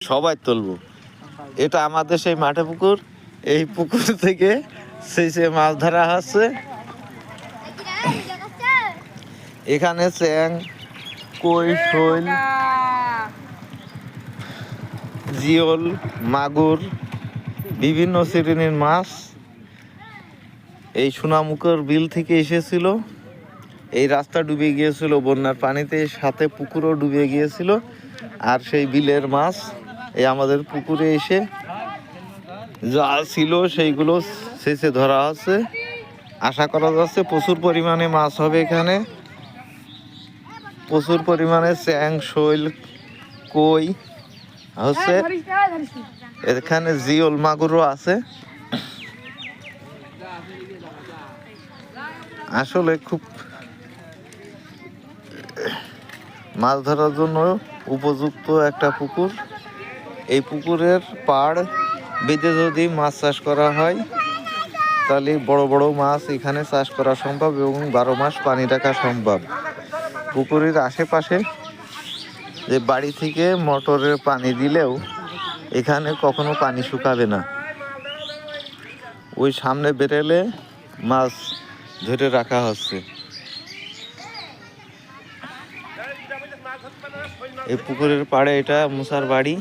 সবাই তুলবো। এটা আমাদের সেই মাঠে পুকুর, এই পুকুর থেকে সেই মাছ ধরা হচ্ছে। এখানে চ্যাং, কই, শৈল, জিওল, মাগুর, বিভিন্ন শ্রেণীর মাছ এই সোনামুখর বিল থেকে এসেছিল। এই রাস্তা ডুবে গিয়েছিল বন্যার পানিতে, সাথে পুকুরও ডুবে গিয়েছিল। আর সেই বিলের মাছ এই আমাদের পুকুরে এসে যা ছিল সেইগুলো শেষে ধরা হচ্ছে। আশা করা যাচ্ছে প্রচুর পরিমাণে মাছ হবে এখানে, প্রচুর পরিমাণে চ্যাং, শৈল, কই হচ্ছে। এখানে জিওল, মাগুরও আছে। আসলে খুব মাছ ধরার জন্য উপযুক্ত একটা পুকুর। এই পুকুরের পাড় বেঁধে যদি মাছ চাষ করা হয় তাহলে বড় বড় মাছ এখানে চাষ করা সম্ভব এবং 12 মাস পানি রাখা সম্ভব। পুকুরের আশেপাশে যে বাড়ি থেকে মোটরের পানি দিলেও এখানে কখনো পানি শুকাবে না। ওই সামনে বেরেলে মাছ ধরে রাখা হচ্ছে। এই পুকুরের পাড়ে এটা মুসার বাড়ি।